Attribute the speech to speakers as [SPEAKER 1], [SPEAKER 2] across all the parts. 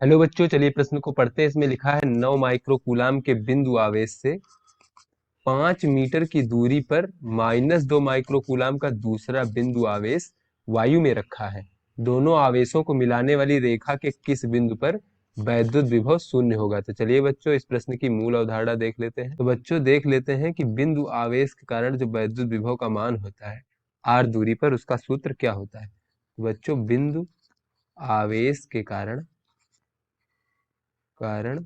[SPEAKER 1] Hello बच्चों, चलिए प्रश्न को पढ़ते हैं। इसमें लिखा है 9 माइक्रोकूलाम के बिंदु आवेश से 5 मीटर की दूरी पर -2 माइक्रोकूलाम का दूसरा बिंदु आवेश वायु में रखा है। दोनों आवेशों को मिलाने वाली रेखा के किस बिंदु पर वैद्युत विभव शून्य होगा? तो चलिए बच्चों, इस प्रश्न की मूल अवधारणा देख लेते हैं। तो बच्चों देख लेते हैं कि बिंदु आवेश के कारण जो वैद्युत विभव का मान होता है r दूरी पर, उसका सूत्र क्या होता है? तो बच्चों बिंदु आवेश के कारण कारण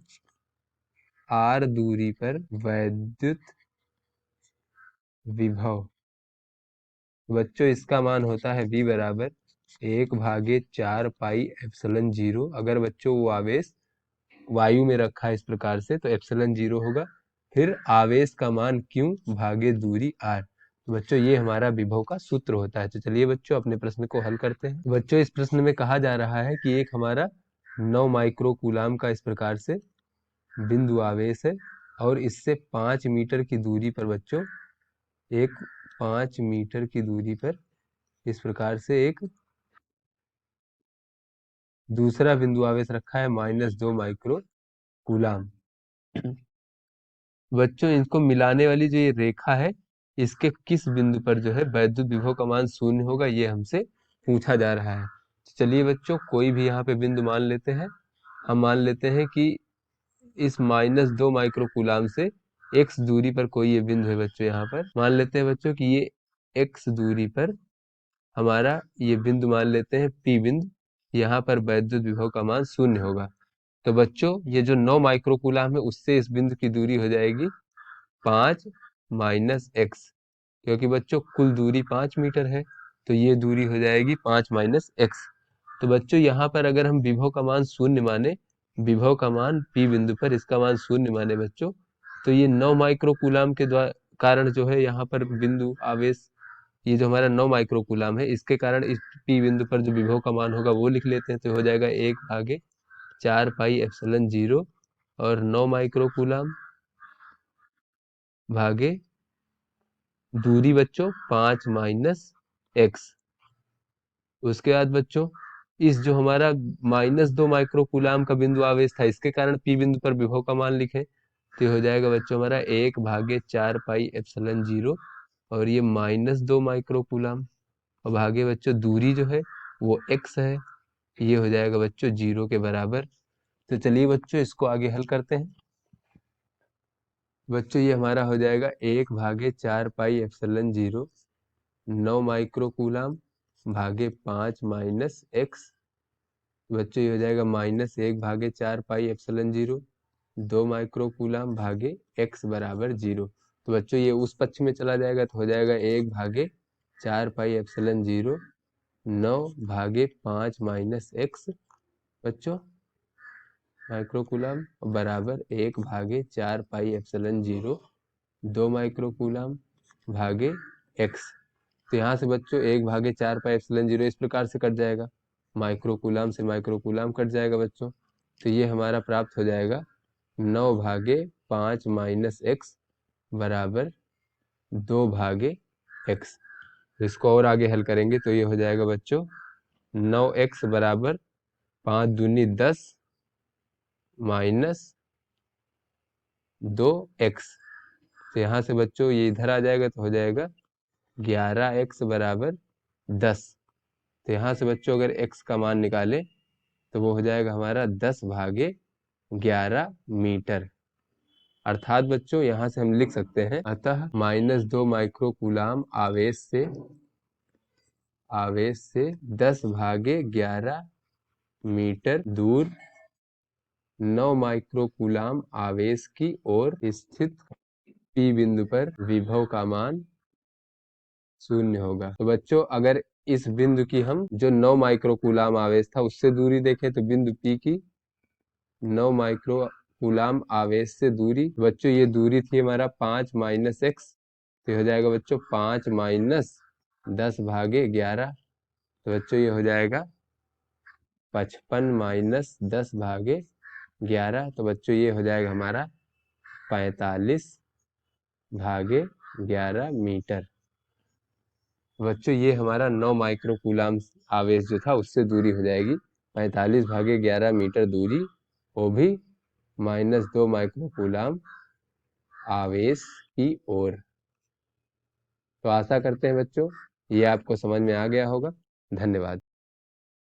[SPEAKER 1] r दूरी पर वैद्युत विभव, बच्चों इसका मान होता है v बराबर 1/4 पाई एप्सिलॉन 0। अगर बच्चों वो आवेश वायु में रखा है इस प्रकार से तो एप्सिलॉन 0 होगा। फिर आवेश का मान q भागे दूरी r। तो बच्चों ये हमारा विभव का सूत्र होता है। तो चलिए बच्चों अपने प्रश्न को हल करते हैं। बच्चों इस प्रश्न में कहा जा रहा है कि एक हमारा 9 माइक्रोकूलाम का इस प्रकार से बिंदु आवेश है और इससे 5 मीटर की दूरी पर बच्चों एक 5 मीटर की दूरी पर इस प्रकार से एक दूसरा बिंदु आवेश रखा है -2 माइक्रो कूलाम। बच्चों इनको मिलाने वाली जो ये रेखा है, इसके किस बिंदु पर जो है वैद्युत विभव का मान शून्य होगा, ये हमसे पूछा जा रहा है। तो चलिए बच्चों कोई भी यहाँ पे बिंदु मान लेते हैं। हम मान लेते हैं कि इस -2 माइक्रोकूलाम से x दूरी पर कोई ये बिंदु है बच्चों। यहाँ पर मान लेते हैं बच्चों कि ये x दूरी पर हमारा ये बिंदु मान लेते हैं P बिंदु। यहाँ पर वैद्युत विभव का मान शून्य होगा। तो बच्चों ये जो 9 माइक्रोकूलाम है उससे इस बिंदु की दूरी हो जाएगी 5 माइनस एक्स, क्योंकि बच्चों कुल दूरी 5 मीटर है तो ये दूरी हो जाएगी 5 माइनस एक्स। तो बच्चों यहाँ पर अगर हम विभव का मान शून्य माने, विभव का मान P बिंदु पर इसका मान शून्य माने बच्चों, तो ये 9 माइक्रोकूलाम के द्वारा कारण जो है यहाँ पर बिंदु आवेश, ये जो हमारा 9 माइक्रोकूलाम है इसके कारण इस P बिंदु पर जो विभव का मान होगा वो लिख लेते हैं। तो हो जाएगा 1/4 पाई एप्सिलॉन 0 और 9 माइक्रोकूलाम भागे दूरी बच्चों 5 माइनस एक्स। उसके बाद बच्चों इस जो हमारा -2 माइक्रोकूलाम का बिंदु आवेश था इसके कारण P बिंदु पर विभव का मान लिखे, तो ये हो जाएगा बच्चों हमारा 1/4 पाई एप्सिलॉन 0 और ये -2 माइक्रोकूलाम और भागे बच्चों दूरी जो है वो x है, ये हो जाएगा बच्चों 0 के बराबर। तो चलिए बच्चों इसको आगे हल करते हैं। बच्चों ये हमारा हो जाएगा 1/4 पाई एप्सिलॉन 0 9 माइक्रोकूलाम भागे 5 माइनस एक्स। बच्चों ये हो जाएगा -1/4 पाई एप्सिलॉन 0 2 माइक्रोकूलाम भागे x बराबर 0। तो बच्चों ये उस पक्ष में चला जाएगा तो हो जाएगा 1/4 पाई एप्सिलॉन 0 9 भागे 5 माइनस एक्स बच्चों माइक्रोकूलाम बराबर 1/4 पाई एप्सिलॉन 0 2 माइक्रोकूलाम भागे एक्स। तो यहाँ से बच्चों 1/4 पाई एप्सिलॉन 0 इस प्रकार से कट जाएगा, माइक्रोकूलाम से माइक्रोकूलाम कट जाएगा बच्चों। तो ये हमारा प्राप्त हो जाएगा 9/5 माइनस एक्स बराबर 2/x। इसको और आगे हल करेंगे तो ये हो जाएगा बच्चों 9x बराबर 5 दूनी 10 माइनस 2x। तो यहाँ से बच्चों ये इधर आ जाएगा तो हो जाएगा 11x बराबर 10। तो यहाँ से बच्चों अगर x का मान निकालें तो वो हो जाएगा हमारा 10/11 मीटर। अर्थात बच्चों यहाँ से हम लिख सकते हैं, अतः -2 माइक्रोकूलाम आवेश से 10/11 मीटर दूर 9 माइक्रोकूलाम आवेश की ओर स्थित P बिंदु पर विभव का मान शून्य होगा। तो बच्चों अगर इस बिंदु की हम जो 9 माइक्रोकूलाम आवेश था उससे दूरी देखें तो बिंदु P की 9 माइक्रोकूलाम आवेश से दूरी, बच्चों ये दूरी थी हमारा 5 माइनस एक्स। तो हो जाएगा बच्चों 5 माइनस 10/11। तो बच्चों ये हो जाएगा 55 माइनस 10/11। तो बच्चों ये हो जाएगा हमारा 45/11 मीटर। बच्चों ये हमारा 9 माइक्रोकूलाम आवेश जो था उससे दूरी हो जाएगी 45/11 मीटर दूरी, वो भी -2 माइक्रोकूलाम आवेश की ओर। तो आशा करते हैं बच्चों ये आपको समझ में आ गया होगा। धन्यवाद।